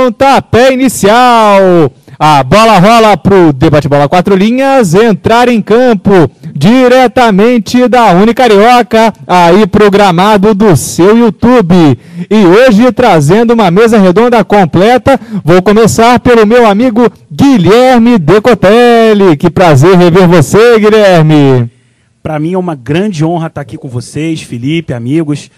Pontapé inicial. A bola rola pro Debate Bola 4 Linhas entrar em campo diretamente da Unicarioca, aí programado do seu YouTube. E hoje trazendo uma mesa redonda completa, vou começar pelo meu amigo Guilherme Decotelli. Que prazer rever você, Guilherme. Para mim é uma grande honra estar aqui com vocês, Felipe, amigos.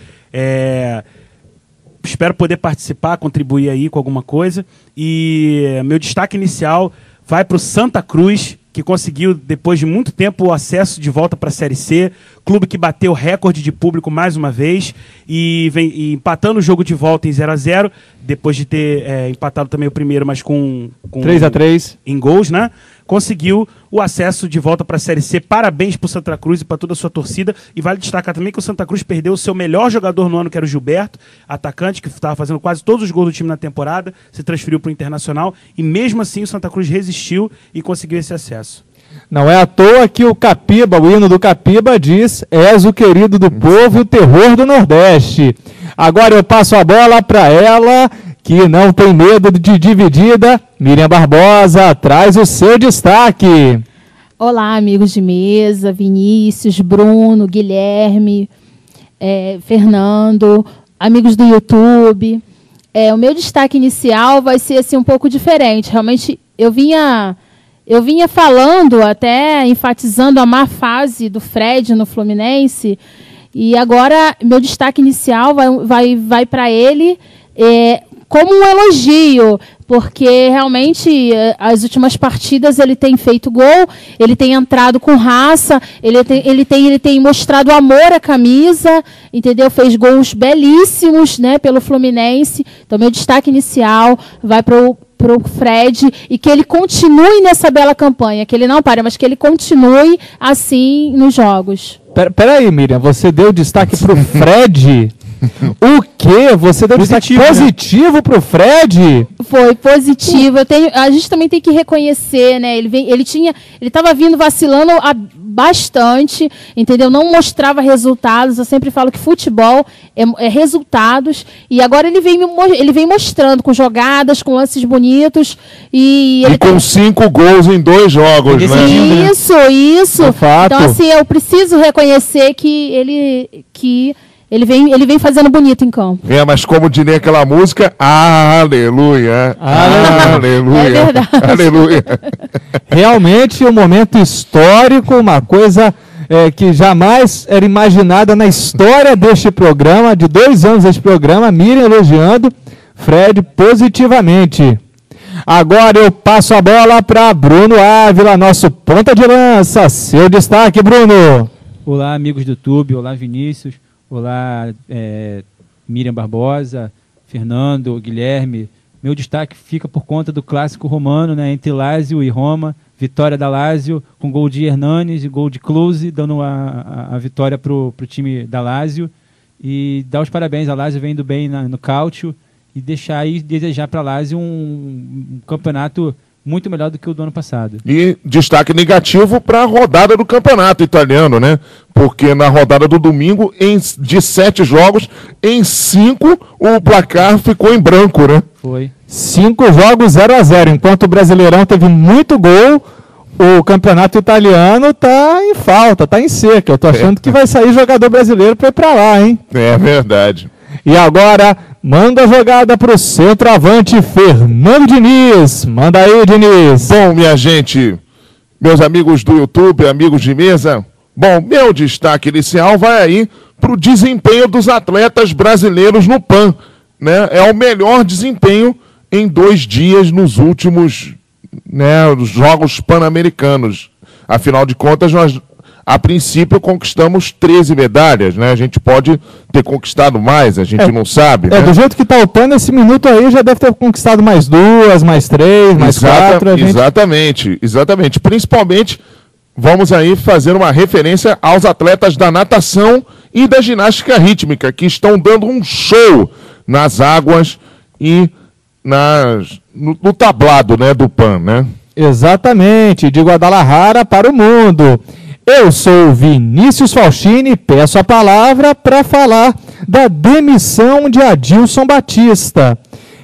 Espero poder participar, contribuir aí com alguma coisa. E meu destaque inicial vai para o Santa Cruz, que conseguiu, depois de muito tempo, o acesso de volta para a Série C. Clube que bateu recorde de público mais uma vez e vem empatando o jogo de volta em 0-0, depois de ter empatado também o primeiro, mas com 3-3 em gols, né? Conseguiu o acesso de volta para a Série C. Parabéns para o Santa Cruz e para toda a sua torcida. E vale destacar também que o Santa Cruz perdeu o seu melhor jogador no ano, que era o Gilberto, atacante, que estava fazendo quase todos os gols do time na temporada, se transferiu para o Internacional. E mesmo assim o Santa Cruz resistiu e conseguiu esse acesso. Não é à toa que o Capiba, o hino do Capiba diz: és o querido do povo e o terror do Nordeste. Agora eu passo a bola para ela, que não tem medo de dividida. Miriam Barbosa, traz o seu destaque. Olá, amigos de mesa, Vinícius, Bruno, Guilherme, Fernando, amigos do YouTube. O meu destaque inicial vai ser assim, um pouco diferente. Realmente, eu vinha falando, até enfatizando a má fase do Fred no Fluminense, e agora meu destaque inicial vai para ele como um elogio, porque realmente as últimas partidas ele tem feito gol, ele tem entrado com raça, ele tem mostrado amor à camisa, entendeu? Fez gols belíssimos, né, pelo Fluminense. Então meu destaque inicial vai para o Fred, e que ele continue nessa bela campanha, que ele não pare, mas que ele continue assim nos jogos. Peraí, Miriam, você deu destaque para o Fred? O quê? Você deu destaque positivo para o Fred? Foi positivo. A gente também tem que reconhecer, né? Ele estava vindo vacilando bastante, entendeu? Não mostrava resultados. Eu sempre falo que futebol é resultados. E agora ele vem mostrando com jogadas, com lances bonitos. E com 5 gols em 2 jogos, né? Isso. Então, assim, eu preciso reconhecer que ele vem fazendo bonito em campo. Mas como diria aquela música, aleluia, aleluia, é verdade. Aleluia. Realmente um momento histórico, uma coisa que jamais era imaginada na história deste programa, de 2 anos deste programa. Miriam elogiando Fred positivamente. Agora eu passo a bola para Bruno Ávila, nosso ponta de lança. Seu destaque, Bruno. Olá, amigos do YouTube. Olá, Vinícius. Olá, Miriam Barbosa, Fernando, Guilherme. Meu destaque fica por conta do clássico romano, né, entre Lazio e Roma. Vitória da Lazio com gol de Hernanes e gol de Klose, dando a vitória para o time da Lazio. E dar os parabéns, a Lazio vem indo bem no Calcio, e desejar para a Lazio um campeonato muito melhor do que o do ano passado. E destaque negativo para a rodada do campeonato italiano, né? Porque na rodada do domingo, de 7 jogos, em 5 o placar ficou em branco, né? Foi. 5 jogos 0-0. Enquanto o Brasileirão teve muito gol, o campeonato italiano está em falta, está em seca. Eu tô achando que vai sair jogador brasileiro para ir para lá, hein? É verdade. E agora, manda a jogada para o centroavante Fernando Diniz. Manda aí, Diniz. Bom, minha gente, meus amigos do YouTube, amigos de mesa, bom, meu destaque inicial vai aí para o desempenho dos atletas brasileiros no PAN, né? É o melhor desempenho em 2 dias nos últimos, né, Jogos Pan-Americanos. Afinal de contas, nós, a princípio, conquistamos 13 medalhas, né? A gente pode ter conquistado mais, a gente não sabe. Né? Do jeito que está o PAN, nesse minuto aí, já deve ter conquistado mais 2, mais 3, mais 4. Exatamente. Principalmente, vamos aí fazer uma referência aos atletas da natação e da ginástica rítmica, que estão dando um show nas águas e no tablado, né, do PAN, né? Exatamente, de Guadalajara para o mundo. Eu sou Vinícius Faustini e peço a palavra para falar da demissão de Adilson Batista.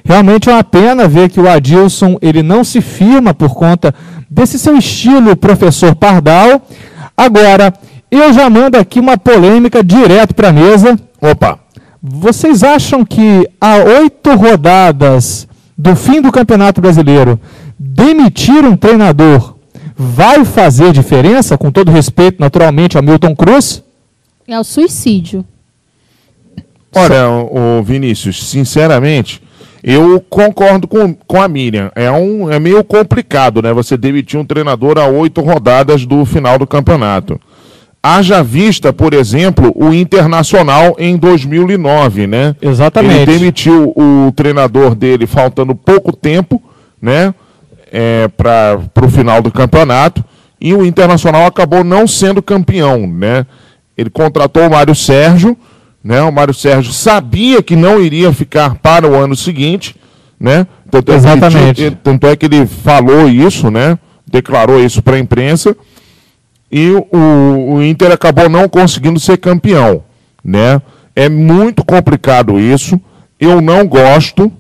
Realmente é uma pena ver que o Adilson ele não se firma por conta desse seu estilo professor Pardal. Agora, eu já mando aqui uma polêmica direto para a mesa. Opa! Vocês acham que a 8 rodadas do fim do Campeonato Brasileiro, demitir um treinador vai fazer diferença, com todo respeito, naturalmente, ao Milton Cruz? É o suicídio. Olha, o Vinícius, sinceramente, eu concordo com a Miriam. É meio complicado, né? Você demitir um treinador a 8 rodadas do final do campeonato. Haja vista, por exemplo, o Internacional em 2009, né? Exatamente. Ele demitiu o treinador dele faltando pouco tempo, né? Para o final do campeonato. E o Internacional acabou não sendo campeão, né? Ele contratou o Mário Sérgio, né? O Mário Sérgio sabia que não iria ficar para o ano seguinte, né? Exatamente. Tanto é que ele falou isso, né? Declarou isso para a imprensa. E o Inter acabou não conseguindo ser campeão, né? É muito complicado isso. Eu não gosto,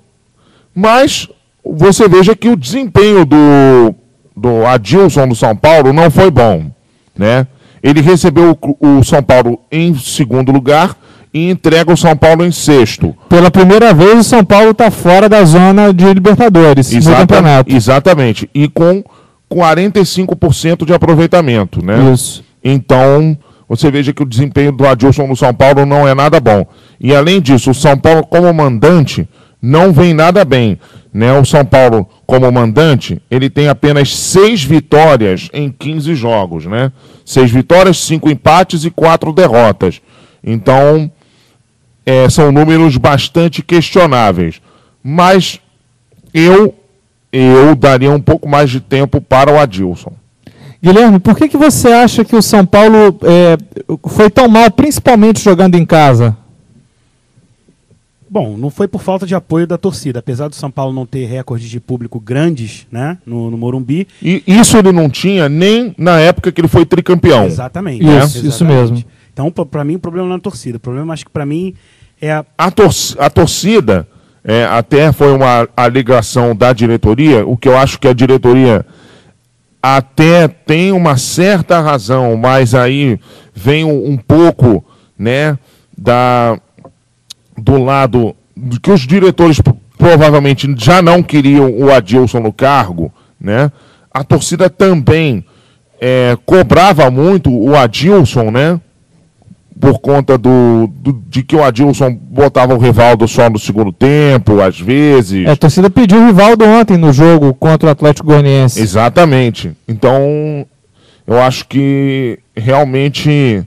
mas você veja que o desempenho do Adilson no São Paulo não foi bom, né? Ele recebeu o São Paulo em segundo lugar e entrega o São Paulo em sexto. Pela primeira vez, o São Paulo está fora da zona de Libertadores no campeonato. Exatamente. E com 45% de aproveitamento, né? Isso. Então, você veja que o desempenho do Adilson no São Paulo não é nada bom. E além disso, o São Paulo como mandante não vem nada bem, né? O São Paulo como mandante, ele tem apenas 6 vitórias em 15 jogos, né? 6 vitórias, 5 empates e 4 derrotas. Então, são números bastante questionáveis. Mas eu daria um pouco mais de tempo para o Adilson. Guilherme, por que você acha que o São Paulo foi tão mal, principalmente jogando em casa? Bom, não foi por falta de apoio da torcida. Apesar do São Paulo não ter recordes de público grandes, né, no Morumbi. E isso ele não tinha nem na época que ele foi tricampeão. Exatamente. Isso mesmo. Então, para mim, o problema não é a torcida. O problema, acho que para mim, é a torcida, até foi uma alegação da diretoria, o que eu acho que a diretoria até tem uma certa razão, mas aí vem um pouco, né, do lado de que os diretores provavelmente já não queriam o Adilson no cargo, né? A torcida também cobrava muito o Adilson, né? Por conta de que o Adilson botava o Rivaldo só no segundo tempo, às vezes. A torcida pediu o Rivaldo ontem no jogo contra o Atlético Goianiense. Exatamente. Então, eu acho que realmente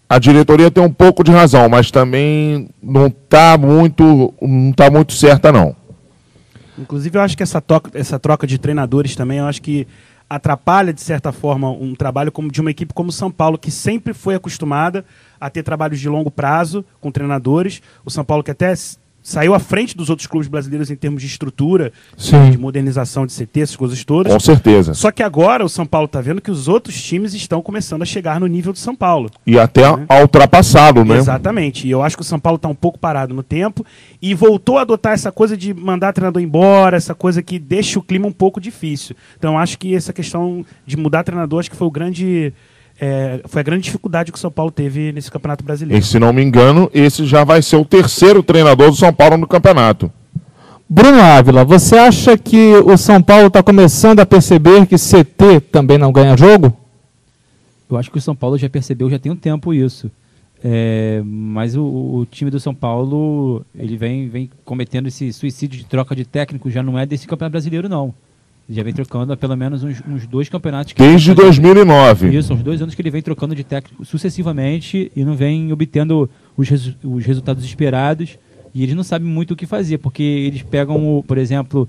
a diretoria tem um pouco de razão, mas também não está muito certa, não. Inclusive, eu acho que essa troca de treinadores também, eu acho que atrapalha, de certa forma, um trabalho de uma equipe como o São Paulo, que sempre foi acostumada a ter trabalhos de longo prazo com treinadores. O São Paulo que até saiu à frente dos outros clubes brasileiros em termos de estrutura, de modernização de CT, essas coisas todas. Com certeza. Só que agora o São Paulo está vendo que os outros times estão começando a chegar no nível do São Paulo. E até ultrapassado, né? Exatamente. E eu acho que o São Paulo está um pouco parado no tempo e voltou a adotar essa coisa de mandar treinador embora, essa coisa que deixa o clima um pouco difícil. Então eu acho que essa questão de mudar treinador, acho que foi foi a grande dificuldade que o São Paulo teve nesse Campeonato Brasileiro. E se não me engano, esse já vai ser o terceiro treinador do São Paulo no campeonato. Bruno Ávila, você acha que o São Paulo está começando a perceber que CT também não ganha jogo? Eu acho que o São Paulo já percebeu, já tem um tempo isso. Mas o time do São Paulo, ele vem cometendo esse suicídio de troca de técnico, já não é desse Campeonato Brasileiro, não. Já vem trocando há pelo menos uns 2 campeonatos. Desde 2009. Isso, uns 2 anos que ele vem trocando de técnico sucessivamente e não vem obtendo os resultados esperados. E eles não sabem muito o que fazer, porque eles pegam, por exemplo,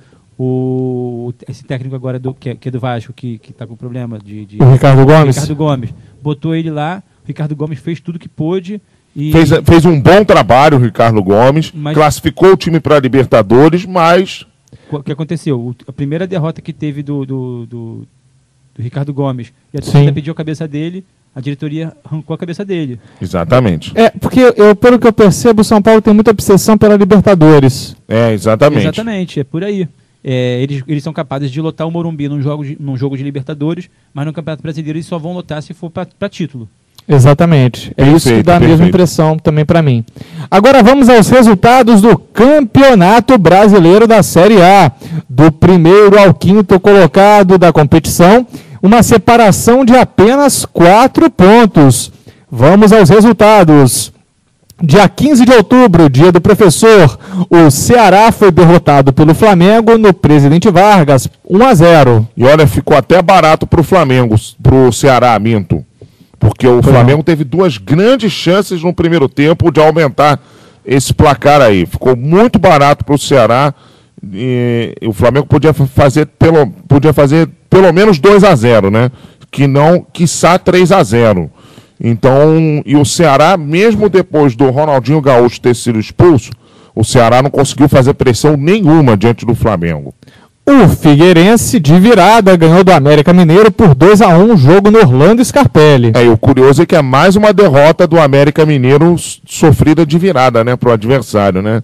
esse técnico agora que é do Vasco, que está com problema o Ricardo Gomes. Ricardo Gomes. Botou ele lá, o Ricardo Gomes fez tudo que pôde. E fez um bom trabalho o Ricardo Gomes, classificou o time para a Libertadores, mas... O que aconteceu? A primeira derrota que teve do Ricardo Gomes, e a torcida pediu a cabeça dele, a diretoria arrancou a cabeça dele. Exatamente. Porque pelo que eu percebo, o São Paulo tem muita obsessão pela Libertadores. Exatamente. Exatamente, é por aí. Eles são capazes de lotar o Morumbi num jogo de Libertadores, mas no Campeonato Brasileiro eles só vão lotar se for para título. Exatamente. Perfeito, Isso que dá a mesma perfeito. impressão também para mim. Agora vamos aos resultados do Campeonato Brasileiro da Série A. Do primeiro ao quinto colocado da competição, uma separação de apenas 4 pontos. Vamos aos resultados. Dia 15 de outubro, dia do professor, o Ceará foi derrotado pelo Flamengo no Presidente Vargas, 1-0. E olha, ficou até barato pro Flamengo, pro Ceará, minto. Porque o Flamengo teve 2 grandes chances no primeiro tempo de aumentar esse placar aí. Ficou muito barato pro Ceará. E o Flamengo podia fazer pelo menos 2-0, né? Que não, quiçá 3-0. Então, e o Ceará, mesmo depois do Ronaldinho Gaúcho ter sido expulso, o Ceará não conseguiu fazer pressão nenhuma diante do Flamengo. O Figueirense, de virada, ganhou do América Mineiro por 2-1, jogo no Orlando Scarpelli. E o curioso é que é mais uma derrota do América Mineiro sofrida de virada, né, pro adversário, né?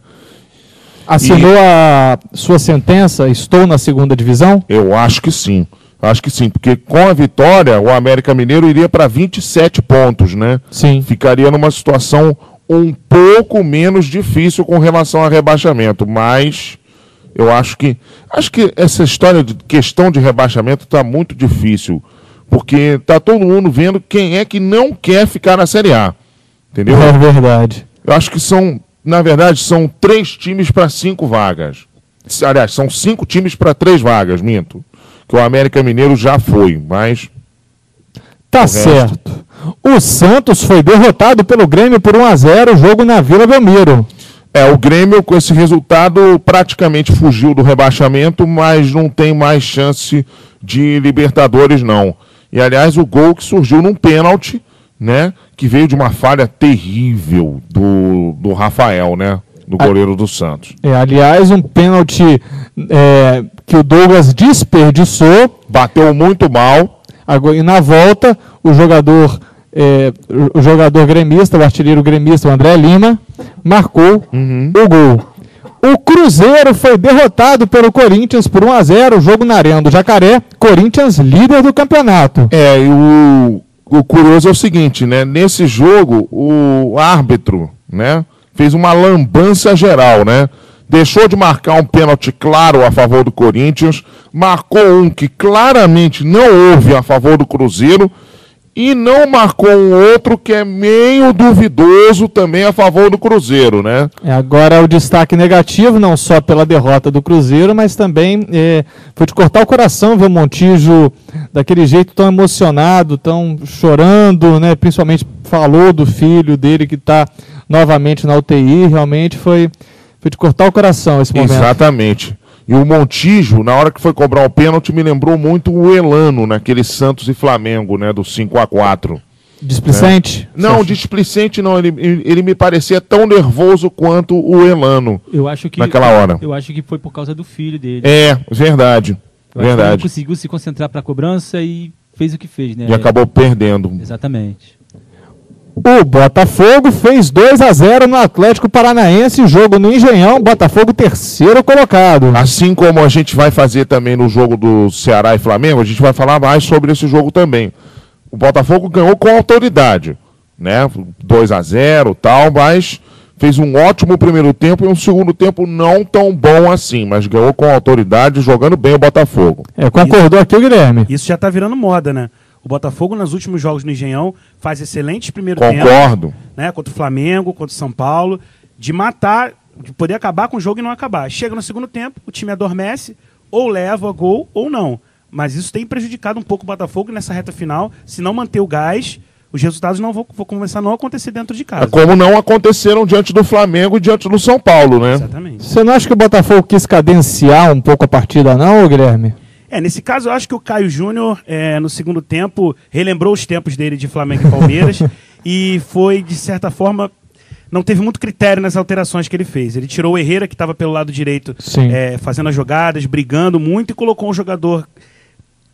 Assinou a sua sentença, estou na segunda divisão? Eu acho que sim. Acho que sim, porque com a vitória, o América Mineiro iria para 27 pontos, né? Sim. Ficaria numa situação um pouco menos difícil com relação a rebaixamento, mas eu acho que essa história de questão de rebaixamento está muito difícil, porque tá todo mundo vendo quem é que não quer ficar na Série A, entendeu? É verdade. Eu acho que na verdade, são 3 times para 5 vagas. Aliás, são 5 times para 3 vagas, minto. Que o América Mineiro já foi, mas... Tá certo. O Santos foi derrotado pelo Grêmio por 1-0, jogo na Vila Belmiro. O Grêmio, com esse resultado, praticamente fugiu do rebaixamento, mas não tem mais chance de Libertadores, não. E, aliás, o gol que surgiu num pênalti, né? Que veio de uma falha terrível do Rafael, né? Do goleiro do Santos. Aliás, um pênalti que o Douglas desperdiçou. Bateu muito mal. Agora, e na volta, o jogador gremista, o artilheiro gremista, o André Lima, marcou o gol. O Cruzeiro foi derrotado pelo Corinthians por 1-0, jogo na Arena do Jacaré, Corinthians líder do campeonato. E o curioso é o seguinte, né? Nesse jogo, o árbitro, né, fez uma lambança geral, né? Deixou de marcar um pênalti claro a favor do Corinthians, marcou um que claramente não houve a favor do Cruzeiro e não marcou um outro que é meio duvidoso também a favor do Cruzeiro, né? Agora o destaque negativo, não só pela derrota do Cruzeiro, mas também foi de cortar o coração ver o Montijo daquele jeito tão emocionado, tão chorando, né? Principalmente falou do filho dele que está novamente na UTI, realmente foi de cortar o coração esse momento. Exatamente. E o Montijo, na hora que foi cobrar o pênalti, me lembrou muito o Elano, naquele Santos e Flamengo, né, do 5-4. Displicente? Não, displicente não, ele me parecia tão nervoso quanto o Elano naquela hora. Eu acho que foi por causa do filho dele. Verdade. Verdade. Ele conseguiu se concentrar para a cobrança e fez o que fez, né? E acabou perdendo. Exatamente. O Botafogo fez 2-0 no Atlético Paranaense, jogo no Engenhão, Botafogo terceiro colocado. Assim como a gente vai fazer também no jogo do Ceará e Flamengo, a gente vai falar mais sobre esse jogo também. O Botafogo ganhou com autoridade, né? 2-0 e tal, mas fez um ótimo primeiro tempo e um segundo tempo não tão bom assim, mas ganhou com autoridade, jogando bem o Botafogo. Concordou aqui o Guilherme. Isso já tá virando moda, né? O Botafogo, nos últimos jogos no Engenhão, faz excelentes primeiros Concordo. tempos. Né? Contra o Flamengo, contra o São Paulo. De matar, de poder acabar com o jogo e não acabar. Chega no segundo tempo, o time adormece, ou leva gol ou não. Mas isso tem prejudicado um pouco o Botafogo nessa reta final. Se não manter o gás, os resultados não vão começar a não acontecer dentro de casa. Como não aconteceram diante do Flamengo e diante do São Paulo, né? Exatamente. Você não acha que o Botafogo quis cadenciar um pouco a partida não, Guilherme? Nesse caso, eu acho que o Caio Júnior, no segundo tempo, relembrou os tempos dele de Flamengo e Palmeiras e foi, de certa forma, não teve muito critério nas alterações que ele fez. Ele tirou o Herrera, que estava pelo lado direito, fazendo as jogadas, brigando muito, e colocou um jogador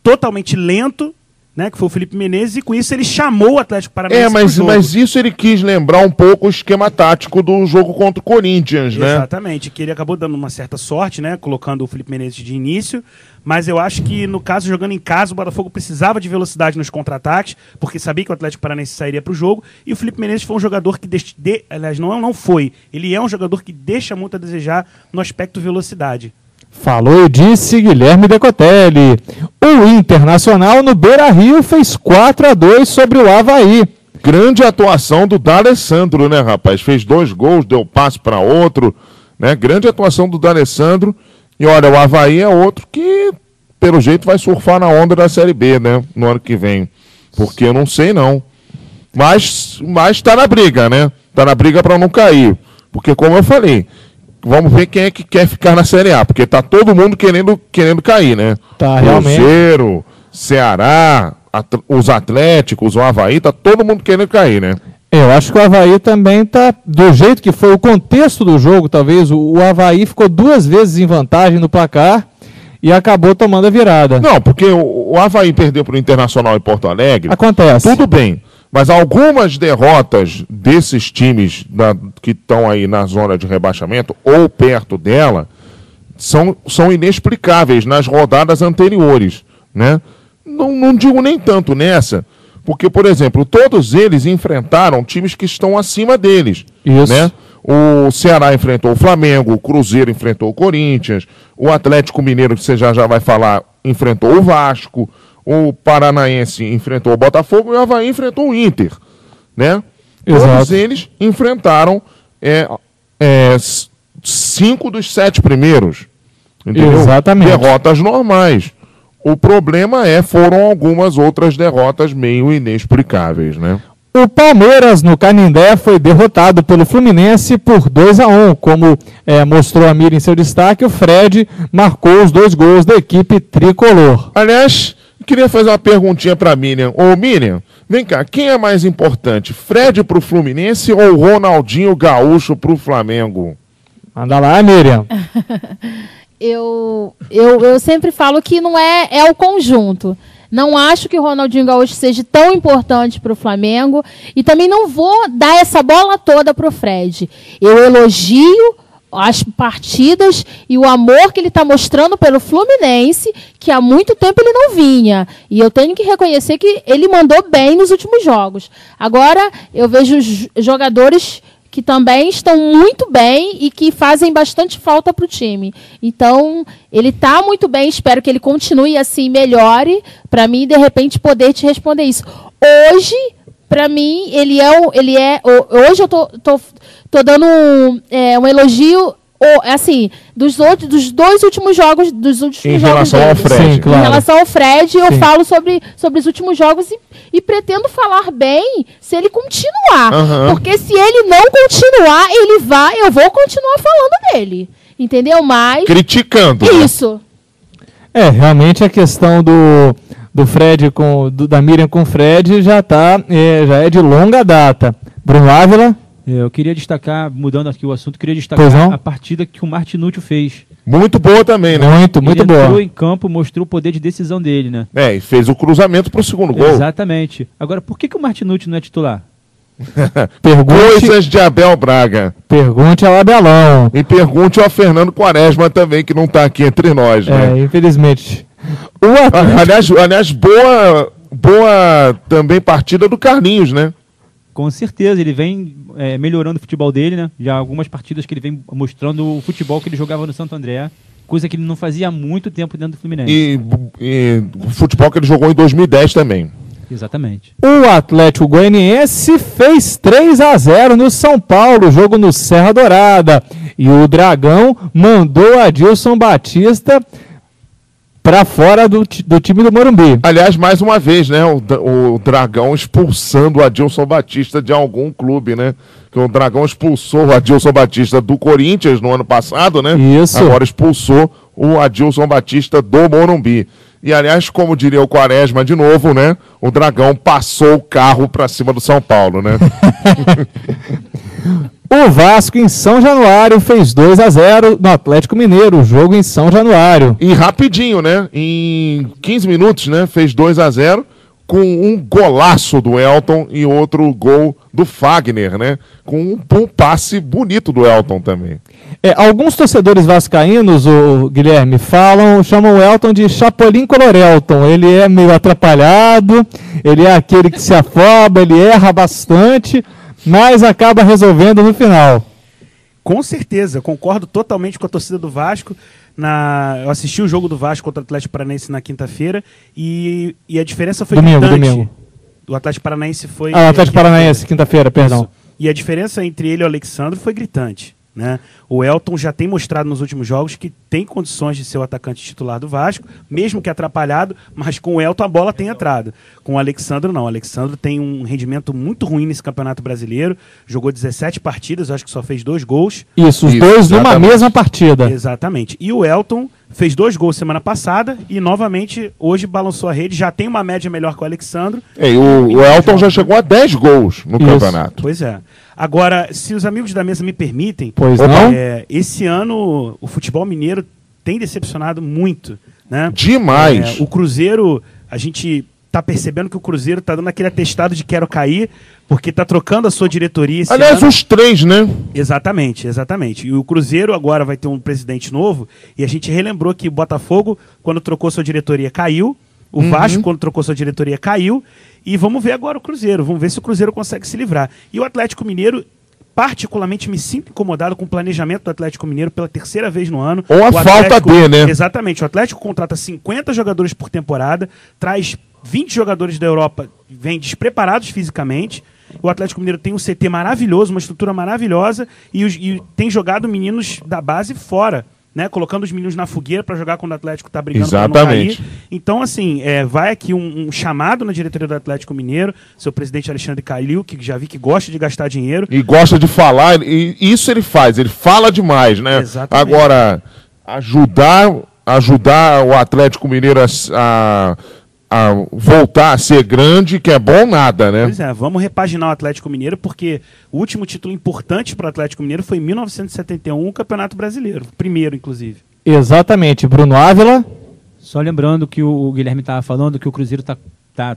totalmente lento, né, que foi o Felipe Menezes, e com isso ele chamou o Atlético Paranaense pro jogo. Mas isso ele quis lembrar um pouco o esquema tático do jogo contra o Corinthians, né? Exatamente, que ele acabou dando uma certa sorte, né, colocando o Felipe Menezes de início, mas eu acho que, no caso, jogando em casa, o Botafogo precisava de velocidade nos contra-ataques, porque sabia que o Atlético Paranaense sairia pro jogo, e o Felipe Menezes foi um jogador que, aliás, não foi, ele é um jogador que deixa muito a desejar no aspecto velocidade. Falou e disse Guilherme Decotelli. O Internacional no Beira-Rio fez 4-2 sobre o Avaí. Grande atuação do D'Alessandro, né, rapaz? Fez 2 gols, deu passe para outro, né? Grande atuação do D'Alessandro. E olha, o Avaí é outro que, pelo jeito, vai surfar na onda da Série B, né? No ano que vem. Porque eu não sei, não. Mas tá na briga, né? Tá na briga para não cair. Porque, como eu falei, vamos ver quem é que quer ficar na Série A, porque tá todo mundo querendo cair, né? Tá, realmente. Cruzeiro, Ceará, os Atléticos, o Avaí, tá todo mundo querendo cair, né? Eu acho que o Avaí também tá, do jeito que foi o contexto do jogo, talvez, o Avaí ficou 2 vezes em vantagem no placar e acabou tomando a virada. Não, porque o Avaí perdeu pro Internacional em Porto Alegre. Acontece. Tudo bem. Mas algumas derrotas desses times que estão aí na zona de rebaixamento ou perto dela são inexplicáveis nas rodadas anteriores, né? Não digo nem tanto nessa, porque, por exemplo, todos eles enfrentaram times que estão acima deles. Isso. Né? O Ceará enfrentou o Flamengo, o Cruzeiro enfrentou o Corinthians, o Atlético Mineiro, que você já vai falar, enfrentou o Vasco, o Paranaense enfrentou o Botafogo e o Avaí enfrentou o Inter, né? Exato. Todos eles enfrentaram 5 dos 7 primeiros, entendeu? Exatamente. Derrotas normais. O problema foram algumas outras derrotas meio inexplicáveis, né? O Palmeiras, no Canindé, foi derrotado pelo Fluminense por 2-1. Como mostrou a Miriam em seu destaque, o Fred marcou os 2 gols da equipe tricolor. Aliás, queria fazer uma perguntinha para Miriam. Ô, Miriam, vem cá, quem é mais importante, Fred pro Fluminense ou Ronaldinho Gaúcho pro Flamengo? Manda lá, Miriam. Eu sempre falo que não é o conjunto. Não acho que o Ronaldinho Gaúcho seja tão importante para o Flamengo e também não vou dar essa bola toda para o Fred. Eu elogio as partidas e o amor que ele está mostrando pelo Fluminense, que há muito tempo ele não vinha. E eu tenho que reconhecer que ele mandou bem nos últimos jogos. Agora, eu vejo jogadores que também estão muito bem e que fazem bastante falta para o time. Então, ele está muito bem, espero que ele continue assim, melhore, para mim, de repente, poder te responder isso. Hoje, para mim, hoje eu tô dando um elogio, assim, dos 2 últimos jogos, em relação ao Fred. Sim, claro. Em relação ao Fred, eu Sim. falo sobre os últimos jogos e pretendo falar bem se ele continuar. Uhum. Porque se ele não continuar, eu vou continuar falando dele. Entendeu? Mas... Criticando. Né? Isso. Realmente a questão do Fred da Miriam com o Fred já é de longa data. Bruno Ávila? Eu queria destacar, mudando aqui o assunto, Pois não? destacar a partida que o Martinútil fez. Muito boa também, né? Muito Ele boa. entrou em campo, mostrou o poder de decisão dele, né? E fez o cruzamento pro segundo gol. Exatamente. Agora, por que o Martinútil não é titular? Coisas de Abel Braga. Pergunte ao Abelão. E pergunte ao Fernando Quaresma também, que não tá aqui entre nós, né? Infelizmente. O Atlético... Aliás, boa também partida do Carlinhos, né? Com certeza, ele vem melhorando o futebol dele, né? Já algumas partidas que ele vem mostrando o futebol que ele jogava no Santo André, coisa que ele não fazia há muito tempo dentro do Fluminense. E o futebol que ele jogou em 2010 também. Exatamente. O Atlético Goianiense fez 3-0 no São Paulo, jogo no Serra Dourada. E o Dragão mandou Adilson Batista para fora do time do Morumbi. Aliás, mais uma vez, né? O Dragão expulsando o Adilson Batista de algum clube, né? Que o Dragão expulsou o Adilson Batista do Corinthians no ano passado, né? Isso. Agora expulsou o Adilson Batista do Morumbi. E, aliás, como diria o Quaresma de novo, né? O Dragão passou o carro para cima do São Paulo, né? O Vasco em São Januário fez 2-0 no Atlético Mineiro, jogo em São Januário. E rapidinho, né? Em 15 minutos, né? Fez 2-0 com um golaço do Elton e outro gol do Fagner, né? Com um passe bonito do Elton também. Alguns torcedores vascaínos, o Guilherme, chamam o Elton de Chapolin Colorelton. Ele é meio atrapalhado, ele é aquele que se afoba, ele erra bastante, mas acaba resolvendo no final. Com certeza, concordo totalmente com a torcida do Vasco. Eu assisti o jogo do Vasco contra o Atlético Paranaense na quinta-feira e a diferença foi domingo. O Atlético Paranaense foi... o Atlético Paranaense, quinta-feira, perdão. Isso. E a diferença entre ele e o Alexandre foi gritante, né? O Elton já tem mostrado nos últimos jogos que tem condições de ser o atacante titular do Vasco, mesmo que atrapalhado, mas com o Elton a bola tem entrado. Com o Alexandre não. O Alexandre tem um rendimento muito ruim nesse Campeonato Brasileiro, jogou 17 partidas, acho que só fez 2 gols. Isso, os dois numa mesma partida. Exatamente. E o Elton fez 2 gols semana passada e novamente hoje balançou a rede, já tem uma média melhor que o Alexandre. O Elton já chegou a 10 gols no campeonato. Pois é. Agora, se os amigos da mesa me permitem, esse ano o futebol mineiro tem decepcionado muito, né? Demais. O Cruzeiro, a gente tá percebendo que o Cruzeiro tá dando aquele atestado de quero cair, porque tá trocando a sua diretoria esse ano. Os 3, né? Exatamente. E o Cruzeiro agora vai ter um presidente novo, e a gente relembrou que o Botafogo, quando trocou sua diretoria, caiu. O Vasco, quando trocou sua diretoria, caiu. E vamos ver agora o Cruzeiro. Vamos ver se o Cruzeiro consegue se livrar. E o Atlético Mineiro, particularmente, me sinto incomodado com o planejamento do Atlético Mineiro pela terceira vez no ano. Ou a falta de, né? Exatamente. O Atlético contrata 50 jogadores por temporada, traz 20 jogadores da Europa, vem despreparados fisicamente. O Atlético Mineiro tem um CT maravilhoso, uma estrutura maravilhosa, e tem jogado meninos da base fora, né, colocando os meninos na fogueira para jogar quando o Atlético está brigando para não cair. Então, assim, vai aqui um chamado na diretoria do Atlético Mineiro, seu presidente Alexandre Calil, que já vi que gosta de gastar dinheiro. E gosta de falar, e isso ele faz, ele fala demais, né? Exatamente. Agora, ajudar o Atlético Mineiro a voltar a ser grande, que é bom nada, né? Pois é, vamos repaginar o Atlético Mineiro, porque o último título importante para o Atlético Mineiro foi em 1971, o Campeonato Brasileiro, primeiro, inclusive. Exatamente. Bruno Ávila? Só lembrando que o Guilherme estava falando que o Cruzeiro tá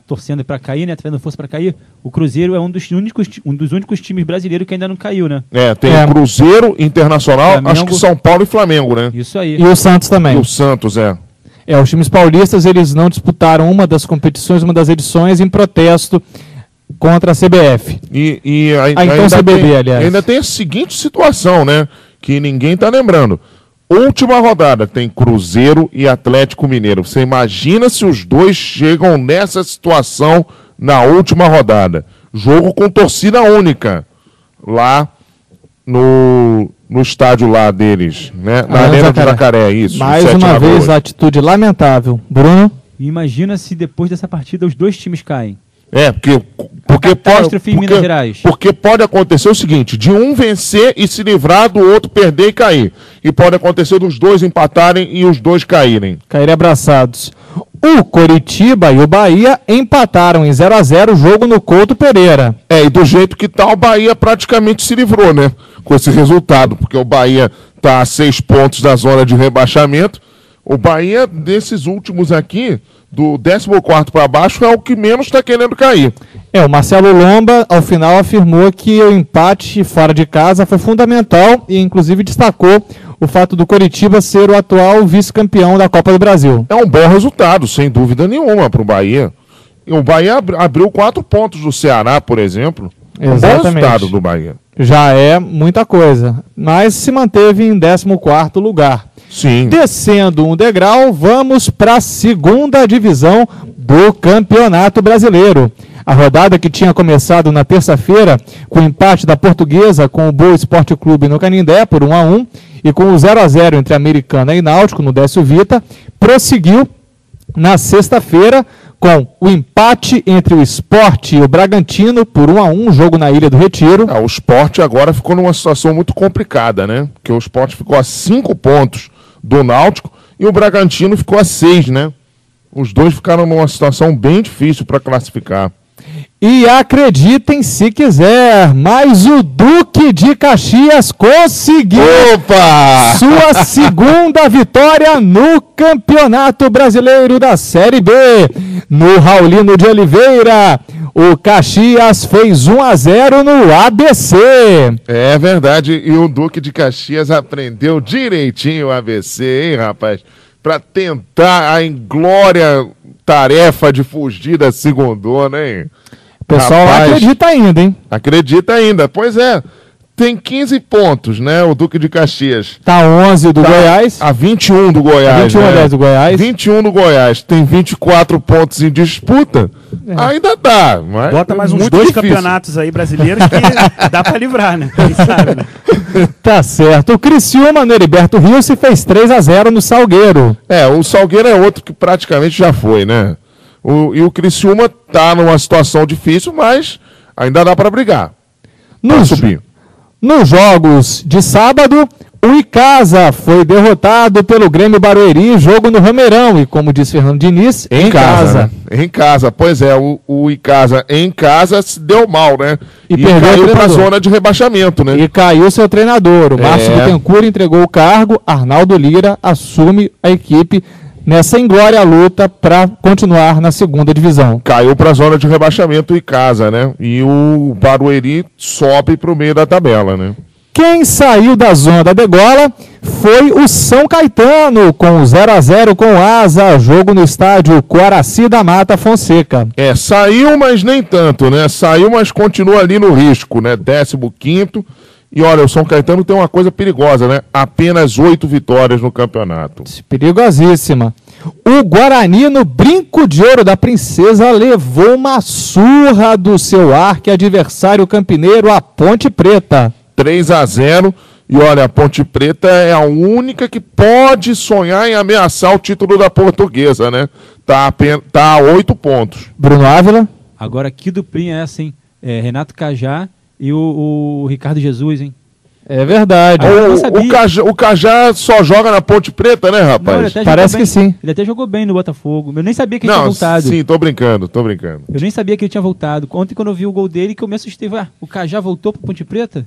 torcendo para cair, né? Tá fazendo força para cair. O Cruzeiro é um dos únicos times brasileiros que ainda não caiu, né? Tem o Cruzeiro, Internacional, Flamengo, acho que São Paulo e Flamengo, né? Isso aí. E o Santos também. E o Santos, os times paulistas, eles não disputaram uma das competições, uma das edições, em protesto contra a CBF. Ainda tem a seguinte situação, né? Que ninguém tá lembrando. Última rodada, tem Cruzeiro e Atlético Mineiro. Você imagina se os dois chegam nessa situação na última rodada. Jogo com torcida única. Lá no estádio lá deles, né? Na Arena do Jacaré, isso. Mais uma vez, a atitude lamentável. Bruno? Imagina se depois dessa partida os dois times caem. Catástrofe em Minas Gerais. Porque pode acontecer o seguinte, de um vencer e se livrar, do outro perder e cair. E pode acontecer dos dois empatarem e os dois caírem. Caírem abraçados. O Coritiba e o Bahia empataram em 0-0 o jogo no Couto Pereira. E do jeito que tá, o Bahia praticamente se livrou, né? Com esse resultado, porque o Bahia tá a 6 pontos da zona de rebaixamento. O Bahia, desses últimos aqui, do 14º para baixo, é o que menos está querendo cair. O Marcelo Lomba, ao final, afirmou que o empate fora de casa foi fundamental e, inclusive, destacou o fato do Coritiba ser o atual vice-campeão da Copa do Brasil. É um bom resultado, sem dúvida nenhuma, para o Bahia. O Bahia abriu 4 pontos do Ceará, por exemplo. Exatamente. Um bom resultado do Bahia. Já é muita coisa, mas se manteve em 14º lugar. Sim. Descendo um degrau, vamos para a 2ª divisão do Campeonato Brasileiro. A rodada, que tinha começado na terça-feira com o empate da Portuguesa com o Boa Esporte Clube no Canindé por 1-1 e com o 0-0 entre Americana e Náutico no Décio Vita, prosseguiu na sexta-feira com o empate entre o Sport e o Bragantino por 1-1, jogo na Ilha do Retiro. O Sport agora ficou numa situação muito complicada, né? Porque o Sport ficou a 5 pontos do Náutico e o Bragantino ficou a 6, né? Os dois ficaram numa situação bem difícil para classificar. E acreditem se quiser, mas o Duque de Caxias conseguiu sua segunda vitória no Campeonato Brasileiro da Série B. No Raulino de Oliveira, o Caxias fez 1-0 no ABC. É verdade, e o Duque de Caxias aprendeu direitinho o ABC, hein, rapaz? Para tentar a inglória tarefa de fugir da segundona, hein? O pessoal Rapaz, acredita ainda, hein? Acredita ainda, pois é. Tem 15 pontos, né, o Duque de Caxias. Tá 11 do Goiás. A 21 do Goiás, 21 né? do Goiás. 21 do Goiás. Tem 24 pontos em disputa. Ainda dá, mas Bota mais uns muito 2 difícil. campeonatos aí brasileiros que dá pra livrar, né? Quem sabe, né? Tá certo. O Criciúma no Heriberto Rios se fez 3-0 no Salgueiro. É, o Salgueiro é outro que praticamente já foi, né? E o Criciúma tá numa situação difícil, mas ainda dá para brigar. Pra subir. Nos jogos de sábado, o Icasa foi derrotado pelo Grêmio Barueri, jogo no Romeirão. E como diz Fernando Diniz, em casa. Né? Em casa, pois é, o Icasa em casa se deu mal, né? E E perdeu o caiu pra treinador. zona de rebaixamento, né? E caiu seu treinador. O Márcio Bittencourt entregou o cargo, Arnaldo Lira assume a equipe nessa inglória luta para continuar na segunda divisão. Caiu pra zona de rebaixamento em casa, né? E o Barueri sobe pro meio da tabela, né? Quem saiu da zona da degola foi o São Caetano, com 0-0 com o Asa, jogo no estádio Coaraci da Mata Fonseca. É, saiu, mas nem tanto, né? Saiu, mas continua ali no risco, né? 15º. E olha, o São Caetano tem uma coisa perigosa, né? Apenas 8 vitórias no campeonato. Perigosíssima. O Guarani, no brinco de ouro da Princesa, levou uma surra do seu arqui-adversário campineiro, a Ponte Preta. 3-0. E olha, a Ponte Preta é a única que pode sonhar em ameaçar o título da Portuguesa, né? Tá a 8 pontos. Bruno Ávila. Agora, que duplinha é essa, hein? É, Renato Cajá e o Ricardo Jesus, hein? É verdade. eu não sabia. O Cajá só joga na Ponte Preta, né, Não, ele rapaz? até Parece jogou bem. que sim. Ele até jogou bem no Botafogo. Eu nem sabia que ele tinha Não, voltado. sim, tô brincando. Eu nem sabia que ele tinha voltado. Ontem, quando eu vi o gol dele, que eu me assustei. Falei, o Cajá voltou pro Ponte Preta?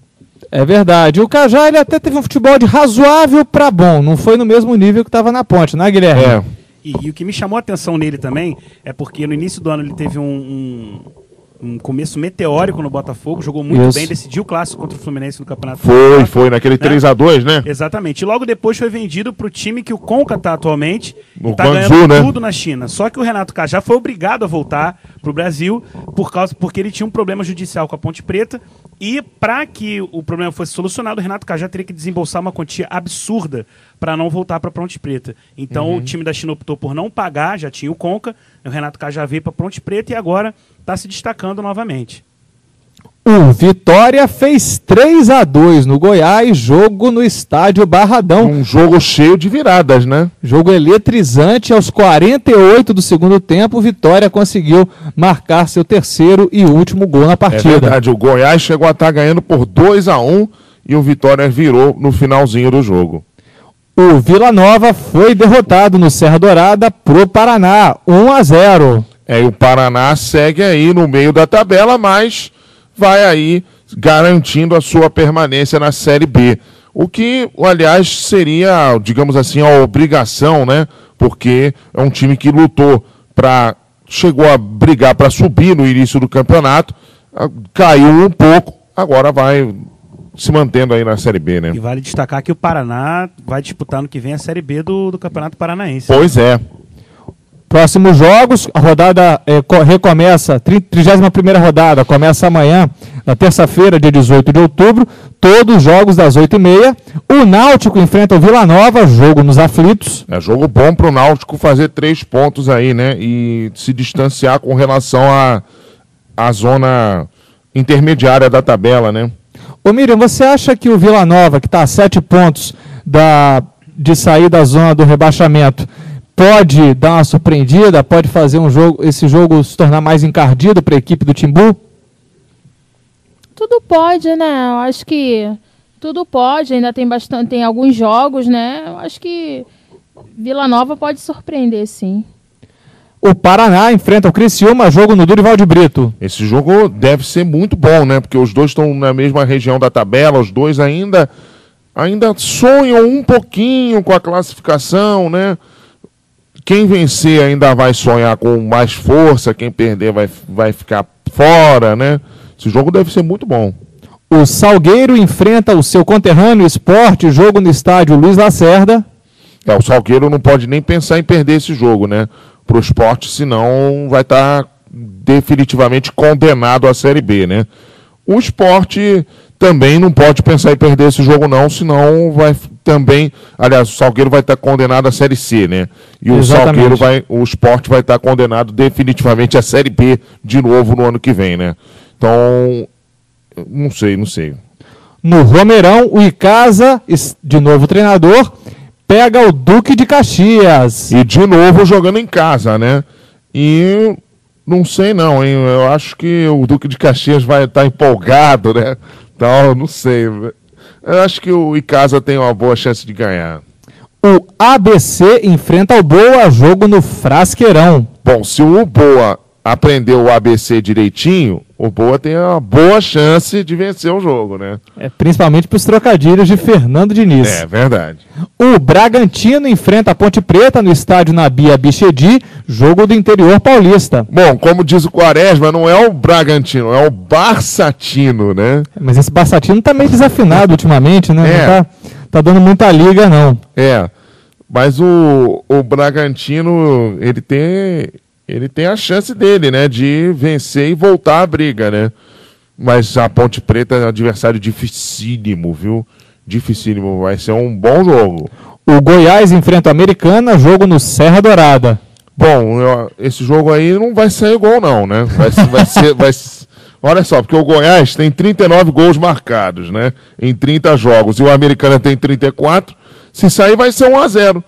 É verdade. O Cajá, ele até teve um futebol de razoável para bom. Não foi no mesmo nível que estava na Ponte, né, Guilherme? É. E o que me chamou a atenção nele também é porque no início do ano ele teve um começo meteórico no Botafogo, jogou muito Isso. bem, decidiu o clássico contra o Fluminense no Campeonato Foi naquele 3-2, né? Exatamente. E logo depois foi vendido para o time que o Conca tá atualmente. O E tá Guangzhou, ganhando né? tudo na China. Só que o Renato Cajá foi obrigado a voltar pro Brasil porque ele tinha um problema judicial com a Ponte Preta. E para que o problema fosse solucionado, o Renato Cajá teria que desembolsar uma quantia absurda para não voltar para a Ponte Preta. Então o time da China optou por não pagar, já tinha o Conca. O Renato Cajá veio para a Ponte Preta e agora está se destacando novamente. O Vitória fez 3-2 no Goiás, jogo no estádio Barradão. Um jogo cheio de viradas, né? Jogo eletrizante, aos 48 do segundo tempo, o Vitória conseguiu marcar seu terceiro e último gol na É partida. verdade, o Goiás chegou a estar ganhando por 2-1 e o Vitória virou no finalzinho do jogo. O Vila Nova foi derrotado no Serra Dourada pro Paraná, 1-0. É, e o Paraná segue aí no meio da tabela, mas vai aí garantindo a sua permanência na Série B. O que, aliás, seria, digamos assim, a obrigação, né? Porque é um time que lutou chegou a brigar para subir no início do campeonato, caiu um pouco, agora vai se mantendo aí na Série B, né? E vale destacar que o Paraná vai disputar no que vem a Série B do Campeonato Paranaense. Pois é. Próximos jogos, a rodada recomeça, 31ª rodada, começa amanhã, na terça-feira, dia 18 de outubro, todos os jogos das 8h30. O Náutico enfrenta o Vila Nova, jogo nos aflitos. É jogo bom pro Náutico fazer 3 pontos aí, né? E se distanciar com relação à zona intermediária da tabela, né? Ô Miriam, você acha que o Vila Nova, que está a 7 pontos de sair da zona do rebaixamento, pode dar uma surpreendida, pode fazer esse jogo se tornar mais encardido para a equipe do Timbu? Tudo pode, né? Eu acho que tudo pode, ainda tem alguns jogos, né? Eu acho que Vila Nova pode surpreender, sim. O Paraná enfrenta o Criciúma, jogo no Dorival de Brito. Esse jogo deve ser muito bom, né? Porque os dois estão na mesma região da tabela, os dois ainda sonham um pouquinho com a classificação, né? Quem vencer ainda vai sonhar com mais força, quem perder vai ficar fora, né? Esse jogo deve ser muito bom. O Salgueiro enfrenta o seu conterrâneo Sport, jogo no estádio Luiz Lacerda. O Salgueiro não pode nem pensar em perder esse jogo, né? Pro Sport, senão vai estar definitivamente condenado à Série B, né? O Sport também não pode pensar em perder esse jogo não, senão vai também... Aliás, o Salgueiro vai estar condenado à Série C, né? E o o Sport vai estar condenado definitivamente à Série B de novo no ano que vem, né? Então, não sei. No Romeirão, o Icasa, de novo treinador, pega o Duque de Caxias. E de novo jogando em casa, né? E não sei não, hein? Eu acho que o Duque de Caxias vai estar empolgado, né? Então, não sei. Eu acho que o Icasa tem uma boa chance de ganhar. O ABC enfrenta o Boa, jogo no Frasqueirão. Bom, se o Boa aprendeu o ABC direitinho, o Boa tem uma boa chance de vencer o jogo, né? Principalmente para os trocadilhos de Fernando Diniz. É verdade. O Bragantino enfrenta a Ponte Preta no estádio Nabi Abichedi, jogo do interior paulista. Bom, como diz o Quaresma, não é o Bragantino, é o Barçatino, né? Mas esse Barçatino tá meio desafinado ultimamente, né? Não tá dando muita liga, não. Mas o Bragantino, ele tem a chance dele, né, de vencer e voltar à briga, né? Mas a Ponte Preta é um adversário dificílimo, viu? Dificílimo, vai ser um bom jogo. O Goiás enfrenta a Americana, jogo no Serra Dourada. Bom, esse jogo aí não vai sair gol não, né? Olha só, porque o Goiás tem 39 gols marcados, né? Em 30 jogos, e o Americana tem 34. Se sair vai ser 1-0.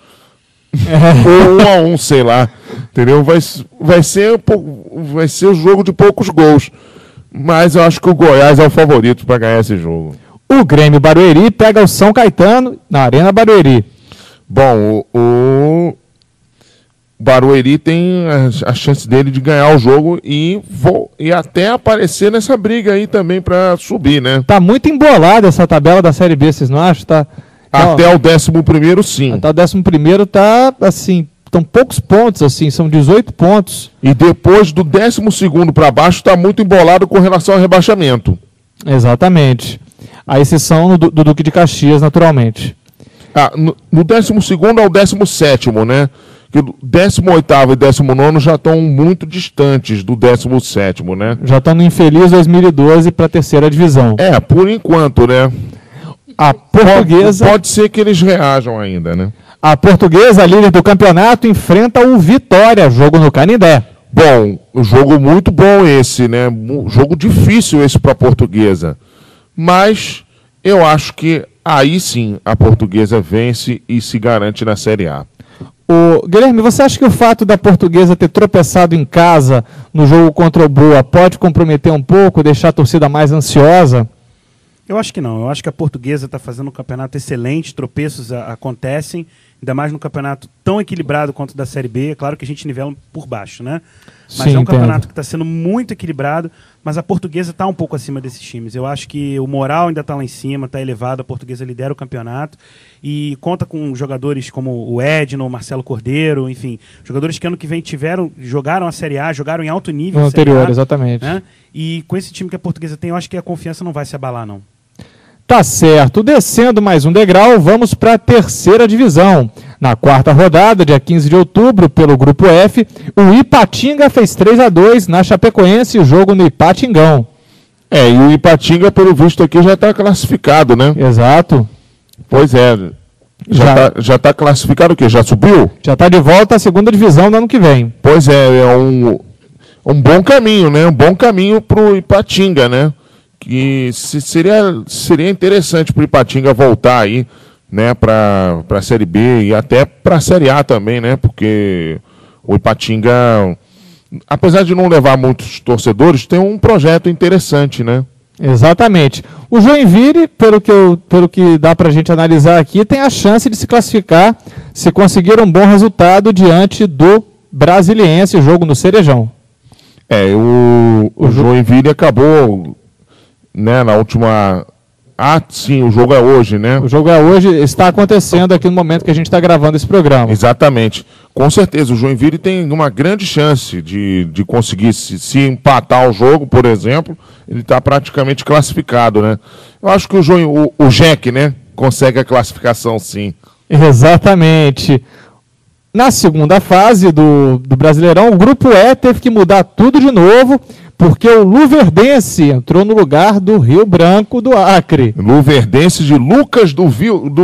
Ou 1-1, sei lá. Entendeu? Vai ser o jogo de poucos gols. Mas eu acho que o Goiás é o favorito para ganhar esse jogo. O Grêmio Barueri pega o São Caetano na Arena Barueri. Bom, o Barueri tem a chance dele de ganhar o jogo e até aparecer nessa briga aí também para subir, né? Tá muito embolada essa tabela da Série B, vocês não acham? Até o 11º, sim. Até o 11º tá, assim, estão poucos pontos, assim, são 18 pontos. E depois do 12º para baixo tá muito embolado com relação ao rebaixamento. Exatamente. A exceção do Duque de Caxias, naturalmente. No 12º ao 17º, né? Que o 18º e 19º já estão muito distantes do 17º, né? Já estão no infeliz 2012 para a terceira divisão. Por enquanto, né? A Portuguesa... Pode ser que eles reajam ainda, né? A Portuguesa, líder do campeonato, enfrenta o Vitória, jogo no Canindé. Bom, um jogo muito bom esse, né? Jogo difícil esse para a Portuguesa. Mas eu acho que aí sim a Portuguesa vence e se garante na Série A. Guilherme, você acha que o fato da Portuguesa ter tropeçado em casa no jogo contra o Boa pode comprometer um pouco, deixar a torcida mais ansiosa? Eu acho que não. Eu acho que a Portuguesa está fazendo um campeonato excelente, tropeços acontecem, ainda mais num campeonato tão equilibrado quanto o da Série B. É claro que a gente nivela por baixo, né? Mas sim, é um campeonato que está sendo muito equilibrado, mas a Portuguesa está um pouco acima desses times. Eu acho que o moral ainda está lá em cima, está elevado, a Portuguesa lidera o campeonato e conta com jogadores como o Edno, o Marcelo Cordeiro, enfim, jogadores que ano que vem jogaram a Série A, jogaram em alto nível. No anterior, exatamente. Né? E com esse time que a Portuguesa tem, eu acho que a confiança não vai se abalar, não. Tá certo. Descendo mais um degrau, vamos para a terceira divisão. Na quarta rodada, dia 15 de outubro, pelo Grupo F, o Ipatinga fez 3-2 na Chapecoense, jogo no Ipatingão. E o Ipatinga, pelo visto aqui, já está classificado, né? Exato. Pois é. Já está classificado o quê? Já subiu? Já está de volta à segunda divisão no ano que vem. Pois é um bom caminho, né? Um bom caminho para o Ipatinga, né? Que seria interessante para o Ipatinga voltar aí, né, para a Série B e até para a Série A também, né? Porque o Ipatinga, apesar de não levar muitos torcedores, tem um projeto interessante, né? Exatamente. O Joinville, pelo que dá para a gente analisar aqui, tem a chance de se classificar se conseguir um bom resultado diante do Brasiliense, jogo no Cerejão. O Joinville acabou, né, na última... sim, o jogo é hoje, né? O jogo é hoje, está acontecendo aqui no momento que a gente está gravando esse programa. Exatamente. Com certeza, o Joinville tem uma grande chance de conseguir, se empatar o jogo, por exemplo, ele está praticamente classificado, né? Eu acho que o Jack, né, consegue a classificação, sim. Exatamente. Na segunda fase do Brasileirão, o Grupo E teve que mudar tudo de novo, porque o Luverdense entrou no lugar do Rio Branco do Acre. Luverdense de Lucas do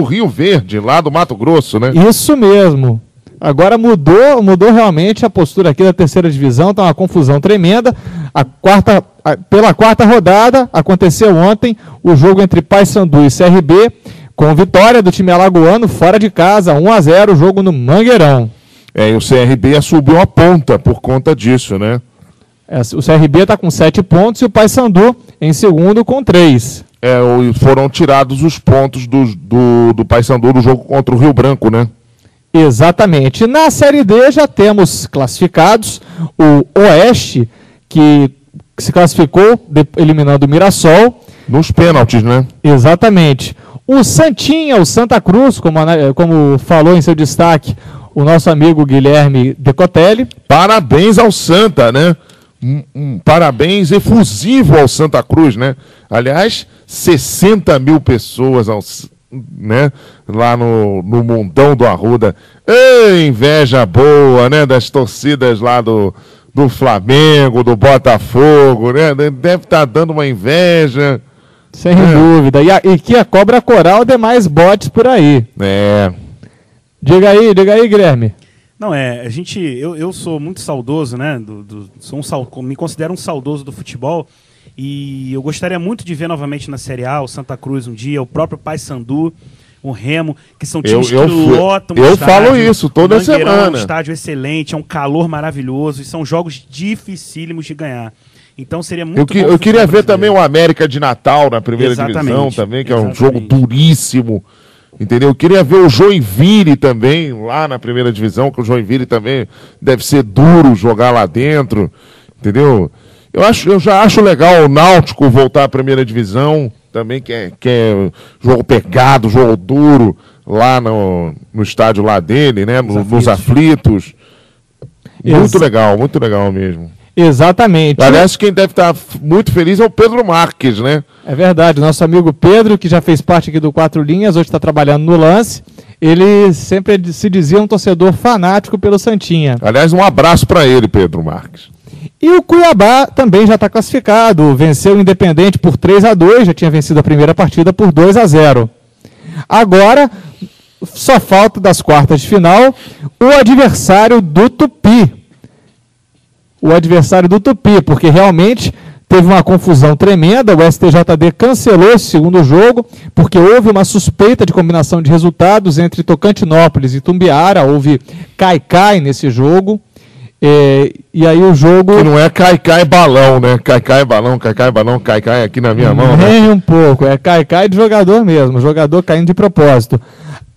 Rio Verde, lá do Mato Grosso, né? Isso mesmo. Agora mudou realmente a postura aqui da terceira divisão, está uma confusão tremenda. Pela quarta rodada, aconteceu ontem o jogo entre Paysandu e CRB, com vitória do time alagoano fora de casa, 1-0, jogo no Mangueirão. E o CRB subiu a ponta por conta disso, né? O CRB está com 7 pontos e o Paysandu em segundo com 3. Foram tirados os pontos do Paysandu do jogo contra o Rio Branco, né? Exatamente. Na Série D já temos classificados o Oeste, que se classificou eliminando o Mirassol. Nos pênaltis, né? Exatamente. O Santinha, o Santa Cruz, como falou em seu destaque o nosso amigo Guilherme Decotelli. Parabéns ao Santa, né? Parabéns efusivo ao Santa Cruz, né? Aliás, 60 mil pessoas, né? Lá no Mundão do Arruda. Inveja boa, né? Das torcidas lá do Flamengo, do Botafogo, né? Deve estar dando uma inveja. Sem dúvida. E que a cobra coral dê mais botes por aí. Diga aí, Guilherme. Não, eu sou muito saudoso, né? Me considero um saudoso do futebol e eu gostaria muito de ver novamente na Série A o Santa Cruz um dia, o próprio Paysandu, o Remo, que são times que lotam o estádio. Eu falo isso toda semana. É um estádio excelente, é um calor maravilhoso e são jogos dificílimos de ganhar. Então seria muito bom. Eu queria ver também o América de Natal na primeira divisão também, que é um jogo duríssimo. Entendeu? Eu queria ver o Joinville também, lá na primeira divisão, que o Joinville também deve ser duro jogar lá dentro. Entendeu? Eu já acho legal o Náutico voltar à primeira divisão, também, que é jogo pegado, jogo duro, lá no estádio lá dele, né? Nos aflitos. Muito legal mesmo. Exatamente. Parece que quem deve estar muito feliz é o Pedro Marques, né? É verdade, nosso amigo Pedro, que já fez parte aqui do Quatro Linhas, hoje está trabalhando no Lance, ele sempre se dizia um torcedor fanático pelo Santinha. Aliás, um abraço para ele, Pedro Marques. E o Cuiabá também já está classificado, venceu o Independente por 3-2, já tinha vencido a primeira partida por 2-0. Agora, só falta das quartas de final, o adversário do Tupi. Porque realmente teve uma confusão tremenda, o STJD cancelou esse segundo jogo, porque houve uma suspeita de combinação de resultados entre Tocantinópolis e Tumbiara, houve cai-cai nesse jogo, e aí o jogo... Que não é cai-cai balão, né? Cai-cai balão, cai-cai aqui na minha mão, né? Nem um pouco, é cai-cai de jogador mesmo, jogador caindo de propósito.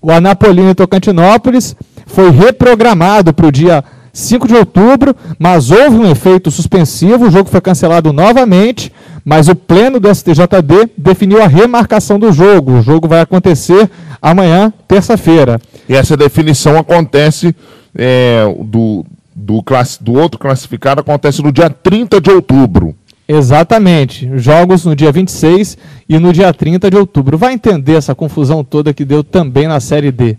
O Anapolino e Tocantinópolis foi reprogramado para o dia 5 de outubro, mas houve um efeito suspensivo, o jogo foi cancelado novamente, mas o pleno do STJD definiu a remarcação do jogo. O jogo vai acontecer amanhã, terça-feira. E essa definição acontece, do outro classificado, acontece no dia 30 de outubro. Exatamente, jogos no dia 26 e no dia 30 de outubro. Vai entender essa confusão toda que deu também na Série D.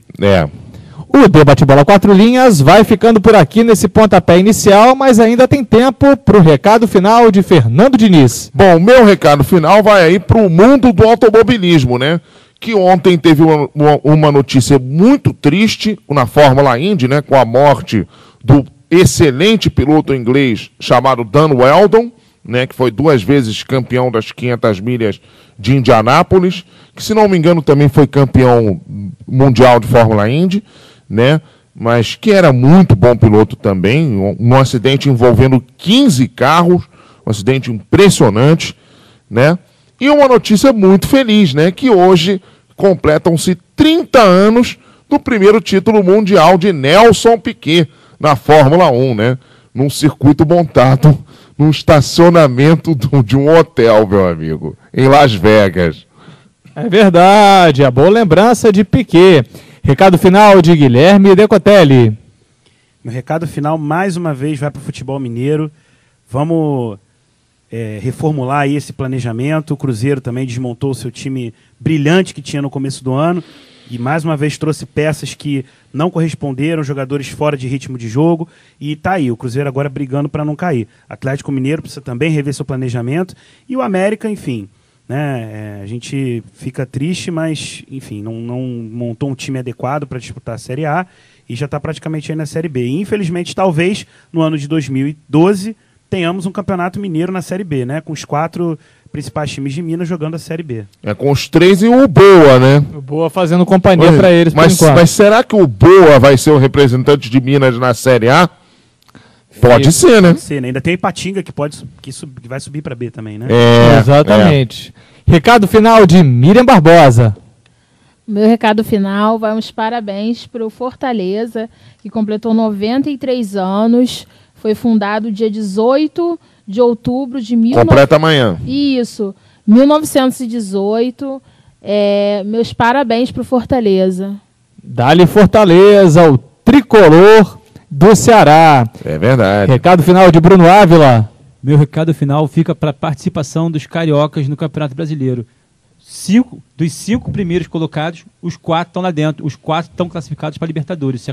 O Debate Bola 4 Linhas vai ficando por aqui nesse pontapé inicial, mas ainda tem tempo para o recado final de Fernando Diniz. Bom, o meu recado final vai aí para o mundo do automobilismo, né? Que ontem teve uma notícia muito triste na Fórmula Indy, né? Com a morte do excelente piloto inglês chamado Dan Weldon, né? Que foi 2 vezes campeão das 500 milhas de Indianápolis, que, se não me engano, também foi campeão mundial de Fórmula Indy, né? Mas que era muito bom piloto também, um acidente envolvendo 15 carros, um acidente impressionante, né? E uma notícia muito feliz, né? Que hoje completam-se 30 anos do primeiro título mundial de Nelson Piquet, na Fórmula 1, né? Num circuito montado num estacionamento de um hotel, meu amigo, em Las Vegas. É verdade, a boa lembrança de Piquet. Recado final de Guilherme Decotelli. Meu recado final, mais uma vez, vai para o futebol mineiro. Vamos reformular aí esse planejamento. O Cruzeiro também desmontou o seu time brilhante que tinha no começo do ano. E mais uma vez trouxe peças que não corresponderam, jogadores fora de ritmo de jogo. E tá aí, o Cruzeiro agora brigando para não cair. Atlético Mineiro precisa também rever seu planejamento. E o América, enfim, né? A gente fica triste, mas enfim, não montou um time adequado para disputar a Série A e já está praticamente aí na Série B. E, infelizmente, talvez no ano de 2012 tenhamos um campeonato mineiro na Série B, né? Com os 4 principais times de Minas jogando a Série B. Com os 3 e o Boa, né? O Boa fazendo companhia para eles por enquanto. Mas será que o Boa vai ser o representante de Minas na Série A? Pode ser, né? Pode ser, né? Ainda tem o Ipatinga que vai subir para B também, né? Exatamente. Recado final de Miriam Barbosa. Meu recado final vai uns parabéns para o Fortaleza, que completou 93 anos. Foi fundado dia 18 de outubro de Completa amanhã. Isso, 1918. Meus parabéns para o Fortaleza. Dá-lhe Fortaleza, o tricolor do Ceará. É verdade. Recado final de Bruno Ávila. Meu recado final fica para a participação dos cariocas no Campeonato Brasileiro. Dos 5 primeiros colocados, os 4 estão lá dentro. Os 4 estão classificados para a Libertadores.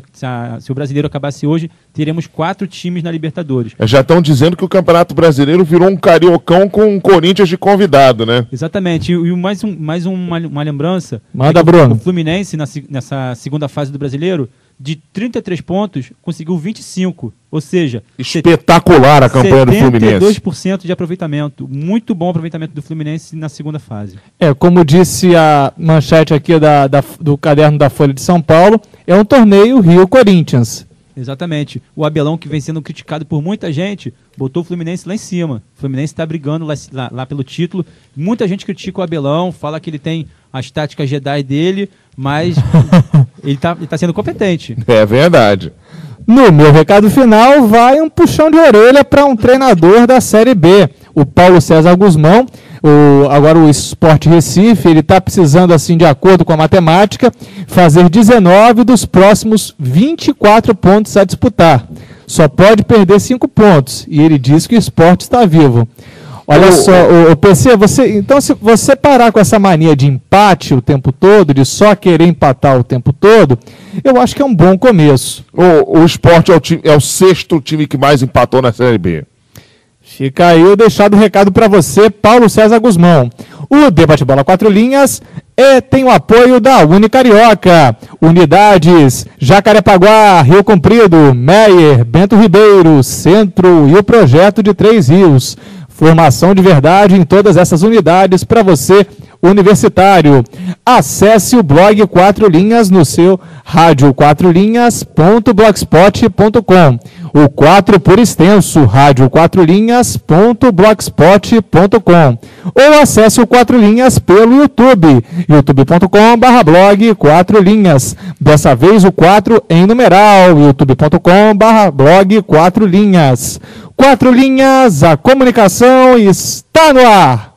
Se o Brasileiro acabasse hoje, teremos 4 times na Libertadores. Já estão dizendo que o Campeonato Brasileiro virou um cariocão com o Corinthians de convidado, né? Exatamente. E mais uma lembrança. Manda, Bruno. O Fluminense, nessa segunda fase do Brasileiro, de 33 pontos, conseguiu 25. Ou seja, espetacular a campanha do Fluminense. 72% de aproveitamento. Muito bom aproveitamento do Fluminense na segunda fase. Como disse a manchete aqui do caderno da Folha de São Paulo, é um torneio Rio-Corinthians. Exatamente. O Abelão, que vem sendo criticado por muita gente, botou o Fluminense lá em cima. O Fluminense está brigando lá pelo título. Muita gente critica o Abelão, fala que ele tem as táticas Jedi dele, mas ele tá sendo competente. É verdade. No meu recado final, vai um puxão de orelha para um treinador da Série B, o Paulo César Guzmão. Agora o Sport Recife, ele está precisando, assim, de acordo com a matemática, fazer 19 dos próximos 24 pontos a disputar. Só pode perder 5 pontos, e ele diz que o Sport está vivo. Olha só, o PC, então se você parar com essa mania de empate o tempo todo, de só querer empatar o tempo todo, eu acho que é um bom começo. O Sport é o 6º time que mais empatou na Série B. Fica aí o deixado recado para você, Paulo César Guzmão. O Debate Bola 4 Linhas tem o apoio da Unicarioca. Unidades Jacarepaguá, Rio Comprido, Meier, Bento Ribeiro, Centro e o Projeto de 3 Rios. Formação de verdade em todas essas unidades para você, universitário. Acesse o blog 4 Linhas no seu radio4linhas.blogspot.com. O 4 por extenso, radio4linhas.blogspot.com. Ou acesse o 4 Linhas pelo YouTube, youtube.com/blog 4 Linhas. Dessa vez o 4 em numeral, youtube.com/blog 4 Linhas. 4 Linhas, a comunicação está no ar.